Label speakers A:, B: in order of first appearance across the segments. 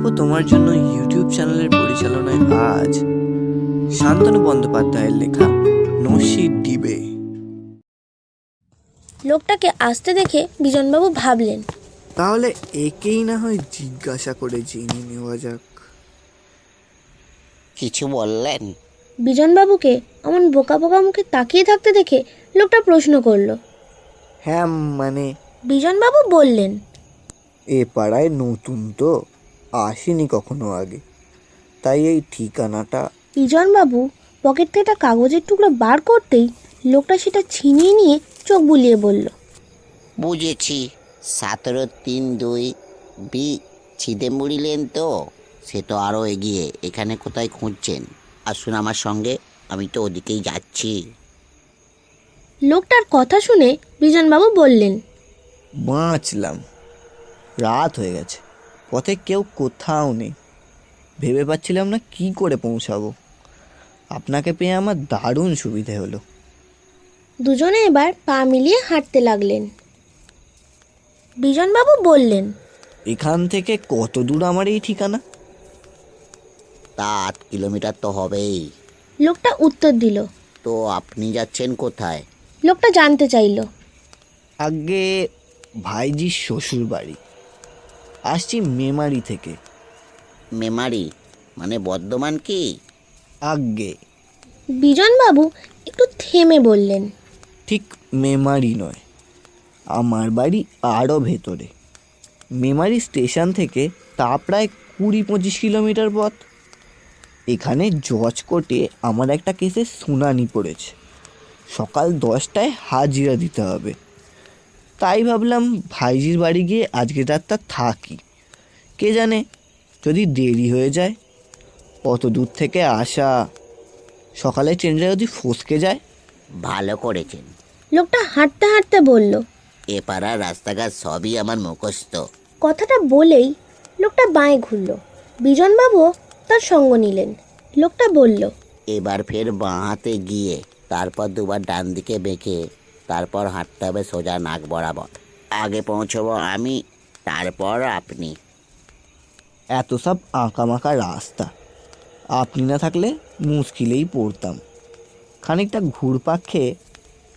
A: গল্প তোমার জন্য ইউটিউব চ্যানেলের পরিচালনায় আজ শান্তনু বন্দ্যোপাধ্যায়ের লেখা নস্যির ডিবে।
B: লোকটাকে আসতে দেখে বিজনবাবু ভাবলেন,
A: তাহলে একেই না হয় জিজ্ঞাসা করে জেনে নেওয়া যাক।
C: কিছু বললেন?
B: বিজনবাবুকে এমন বোকা বোকা মুখে তাকিয়ে থাকতে দেখে লোকটা প্রশ্ন করলো।
A: হ্যাঁ, মানে
B: বিজনবাবু বললেন,
A: এ পাড়ায় নতুন তো, আসিনি কখনো আগে, তাই এই ঠিকানাটা।
B: বিজনবাবু পকেট থেকে একটা কাগজের টুকরো বার করতেই লোকটা সেটা ছিনিয়ে নিয়ে চোখ বুলিয়ে বলল,
C: বুঝেছি, 17-3-2 বি ছিদেমুড়ি লেন তো। সে তো আরও এগিয়ে। এখানে কোথায় খুঁজছেন? আসুন আমার সঙ্গে, আমি তো ওদিকেই যাচ্ছি।
B: লোকটার কথা শুনে বিজনবাবু বললেন,
A: বাঁচলাম, রাত হয়ে গেছে, পথে কেউ কোথাও নেই, ভেবে পাচ্ছিলাম না কি করে পৌঁছাবো। আপনাকে পেয়ে আমার দারুণ সুবিধে হলো।
B: দুজনে এবার পা মিলিয়ে হাঁটতে লাগলেন। বিজনবাবু বললেন,
A: এখান থেকে কত দূর আমার এই ঠিকানা?
C: তা 8 কিলোমিটার তো হবেই।
B: লোকটা উত্তর দিল।
C: তো আপনি যাচ্ছেন কোথায়?
B: লোকটা জানতে চাইল।
A: আগে ভাইজির শ্বশুর বাড়ি, আসছি মেমারি থেকে।
C: মেমারি মানে বর্ধমান কি?
A: আগে
B: বিজনবাবু একটু থেমে বললেন,
A: ঠিক মেমারি নয়, আমার বাড়ি আরও ভেতরে। মেমারি স্টেশন থেকে তা প্রায় 20-25 কিলোমিটার পথ। এখানে জজ কোর্টে আমার একটা কেসের শুনানি পড়েছে, সকাল 10টায় হাজিরা দিতে হবে। তাই ভাবলাম ভাইজির বাড়ি গিয়ে আজকে রাতটা থাকি। কে জানে যদি দেরি হয়ে যায়, অত দূর থেকে আসা, সকালে ট্রেনটা যদি ফসকে যায়।
C: ভালো করেছেন।
B: লোকটা হাঁটতে হাঁটতে বলল।
C: এ পাড়ার রাস্তাঘাট সবই আমার মুখস্থ।
B: কথাটা বলেই লোকটা বাঁয়ে ঘুরল। বিজনবাবু তার সঙ্গ নিলেন। লোকটা বলল,
C: এবার ফের বাঁ হাতে গিয়ে তারপর দুবার ডান দিকে বেঁকে তারপর হাঁটতে হবে সোজা নাক বরাবর। আগে পৌঁছবো আমি, তারপর আপনি।
A: এত সব আঁকামাকা রাস্তা, আপনি না থাকলে মুশকিলেই পড়তাম। খানিকটা ঘুরপাক খেয়ে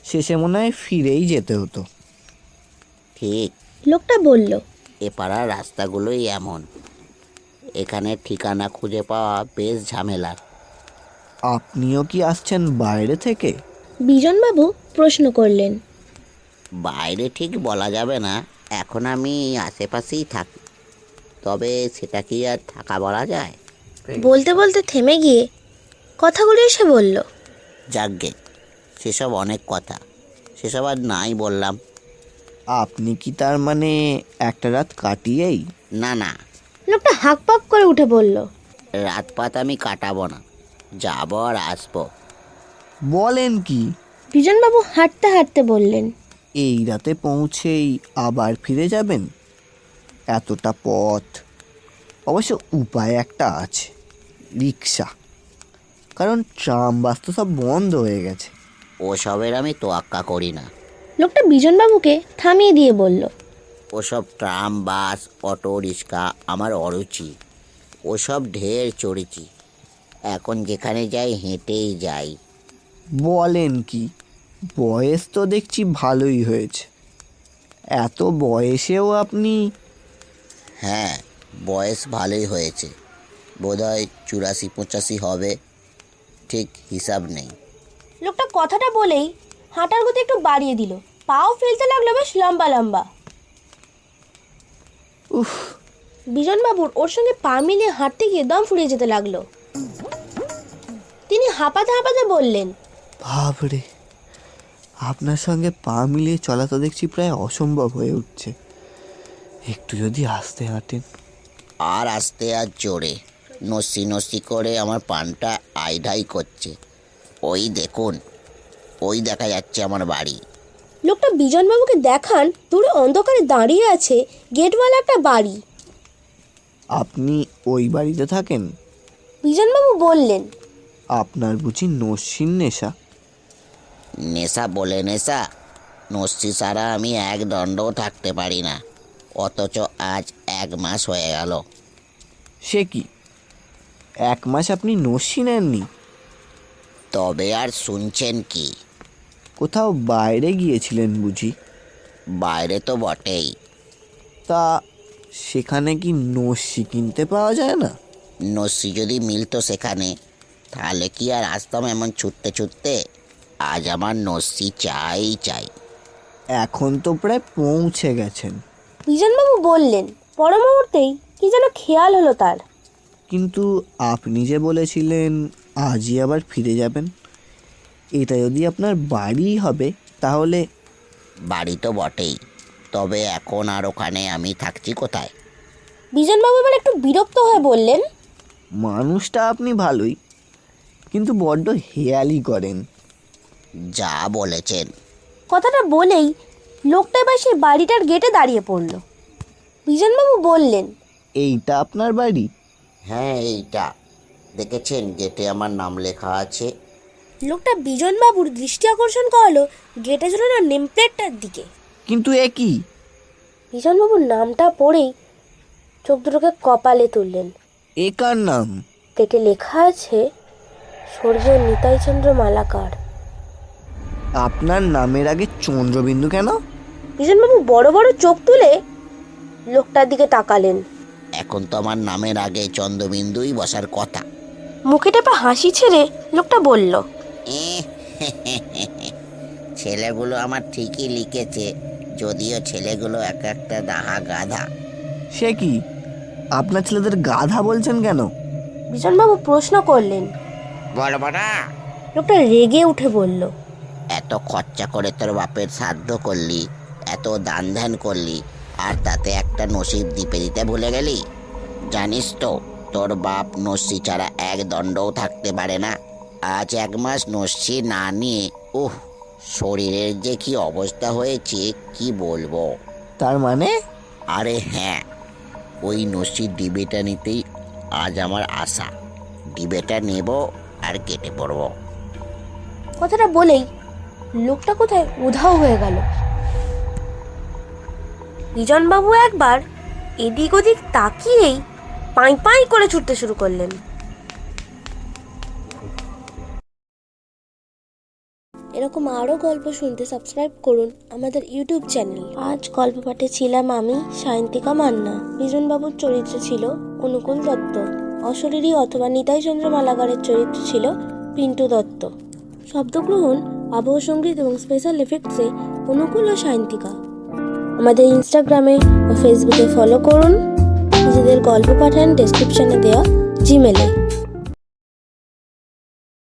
A: শেষে মনে হয় ফিরেই যেতে হতো।
C: ঠিক,
B: লোকটা বলল,
C: এ পাড়ার রাস্তাগুলোই এমন। এখানে ঠিকানা খুঁজে পাওয়া বেশ ঝামেলার।
A: আপনিও কি আসছেন বাইরে থেকে?
B: বিজনবাবু প্রশ্ন করলেন।
C: বাইরে ঠিক বলা যাবে না, এখন আমি আশেপাশেই থাকি। তবে সেটা কি আর থাকা বলা যায়?
B: বলতে বলতে থেমে গিয়ে কথাগুলো এসে বলল,
C: যাকগে, সেসব অনেক কথা, সেসব আর নাই বললাম।
A: আপনি কি তার মানে একটা রাত কাটিয়েই?
C: না না,
B: লোকটা হাঁকপাক করে উঠে বলল,
C: রাতপাত আমি কাটাবো না, যাবো আর আসবো।
A: বলেন কি?
B: বিজনবাবু হাঁটতে হাঁটতে বললেন,
A: এই রাতে পৌঁছেই আবার ফিরে যাবেন? এতটা পথ। অবশ্য উপায় একটা আছে, রিক্সা, কারণ ট্রাম বাস তো সব বন্ধ হয়ে গেছে।
C: ওসবের আমি তোয়াক্কা করি না।
B: লোকটা বিজনবাবুকে থামিয়ে দিয়ে বলল,
C: ওসব ট্রাম বাস অটো রিক্সা আমার অরুচি। ওসব ঢের চড়েছি, এখন যেখানে যাই হেঁটেই যাই।
A: বলেন কি? বয়স তো দেখছি ভালোই হয়েছে। এত বয়সেও আপনি?
C: হ্যাঁ, বয়স ভালোই হয়েছে, বোধহয় 84-85 হবে, ঠিক হিসাব নেই।
B: লোকটা কথাটা বলেই হাঁটার গতি একটু বাড়িয়ে দিল। পাও ফেলতে লাগলো বেশ লম্বা লম্বা।
A: উফ,
B: বিজনবাবুর ওর সঙ্গে পা মিলিয়ে হাঁটতে গিয়ে দম ফুরিয়ে যেতে লাগলো। তিনি হাঁপাতে হাঁপাতে বললেন,
A: বাপরে, আপনার সঙ্গে পা মিলিয়ে চলা তো দেখছি প্রায় অসম্ভব হয়ে উঠছে। একটু যদি আস্তে হাঁটেন।
C: আর আস্তে আর জোরে, নস্যি নস্যি করে আমার পানটা আইঢাই করছে। ওই দেখুন, ওই দেখা যাচ্ছে আমার বাড়ি।
B: লোকটা বিজনবাবুকে দেখান দূরে অন্ধকারে দাঁড়িয়ে আছে গেটওয়ালা একটা বাড়ি।
A: আপনি ওই বাড়িতে থাকেন?
B: বিজনবাবু বললেন,
A: আপনার বুঝি নস্যির নেশা?
C: নেশা বলে নেশা, নস্যি ছাড়া আমি এক দণ্ডও থাকতে পারি না, অথচ আজ 1 মাস হয়ে গেল।
A: সে কি, 1 মাস আপনি নস্যি নেননি?
C: তবে আর শুনছেন কি?
A: কোথাও বাইরে গিয়েছিলেন বুঝি?
C: বাইরে তো বটেই।
A: তা সেখানে কি নস্যি কিনতে পাওয়া যায় না?
C: নস্যি যদি মিলতো সেখানে, তাহলে কি আর আসতাম এমন ছুটতে ছুটতে? আজ আমার নস্যি চাই চাই।
A: এখন তো প্রায় পৌঁছে গেছেন।
B: বিজনবাবু বললেন। পর মুহূর্তেই কি যেন খেয়াল হলো তার।
A: কিন্তু আপনি যে বলেছিলেন আজই আবার ফিরে যাবেন, এটা যদি আপনার বাড়ি হবে তাহলে?
C: বাড়ি তো বটেই, তবে এখন আর ওখানে আমি থাকছি কোথায়?
B: বিজনবাবু এবার একটু বিরক্ত হয়ে বললেন।
A: মানুষটা আপনি ভালোই, কিন্তু বড্ড হেয়ালি করেন।
C: যা বলেছেন।
B: কথাটা বলেই লোকটা এবার সেই বাড়িটার গেটে দাঁড়িয়ে পড়ল। বিজনবাবু বললেন,
A: এইটা আপনার বাড়ি?
C: হ্যাঁ, এইটা দেখেছেন, গেটে আমার নাম লেখা আছে।
B: লোকটা বিজনবাবুর দৃষ্টি আকর্ষণ করালো গেটে ঝুলানো নেম প্লেটটার দিকে।
A: কিন্তু এ কি?
B: বিজনবাবুর নামটা পড়েই চোখ দুটোকে কপালে তুললেন।
A: এ কার নাম?
B: প্লেটে লেখা আছে স্বর্গীয় নিতাইচন্দ্র মালাকার।
A: আপনার নামের আগে চন্দ্রবিন্দু কেন?
B: বিজনবাবু বড় বড় চোখ তুলে লোকটার দিকে তাকালেন।
C: এখন তো আমার নামের আগে চন্দ্রবিন্দুই বসার কথা।
B: মুখে টেপা হাসি ছেড়ে লোকটা বলল,
C: ছেলেগুলো আমার ঠিকই লিখেছে, যদিও ছেলেগুলো এক একটা দাহা গাধা।
A: সে কি, আপনার ছেলেদের গাধা বলছেন কেন?
B: বিজনবাবু প্রশ্ন করলেন।
C: বড় বড়া,
B: লোকটা রেগে উঠে বলল,
C: এত খরচা করে তোর বাপের শ্রাদ্ধ করলি, এত দান ধ্যান করলি, আর তাতে একটা নসিব দ্বীপে দিতে ভুলে গেলি? জানিস তো তোর বাপ নস্যি ছাড়া এক দণ্ডও থাকতে পারে না। আজ 1 মাস নস্যি না নিয়ে শরীরের যে কি অবস্থা হয়েছে কি বলবো।
A: তার মানে?
C: আরে হ্যাঁ, ওই নস্যির ডিবেটা নিতেই আজ আমার আশা। ডিবেটা নেব আর কেটে পড়বো।
B: কথাটা বলেই লোকটা কোথায় উধাও হয়ে গেল। বিজনবাবু একবার এদিক ওদিক তাকিয়েই পাই পাই করে ছুটতে শুরু করলেন। এরকম আরও গল্প শুনতে সাবস্ক্রাইব করুন আমাদের ইউটিউব চ্যানেল। আজ গল্প পাঠে ছিলাম আমি, সায়ন্তিকা মান্না। বিজনবাবুর চরিত্র ছিল অনুকূল দত্ত। অশরীরী অথবা নিতাইচন্দ্র মালাকারের চরিত্র ছিল পিন্টু দত্ত। শব্দগ্রহণ, আবহ সঙ্গীত এবং স্পেশাল এফেক্টসে অনুকূল ও সায়ন্তিকা। আমাদের ইনস্টাগ্রামে ও ফেসবুকে ফলো করুন। নিজেদের গল্প পাঠান ডেসক্রিপশনে দেওয়া জিমেলে।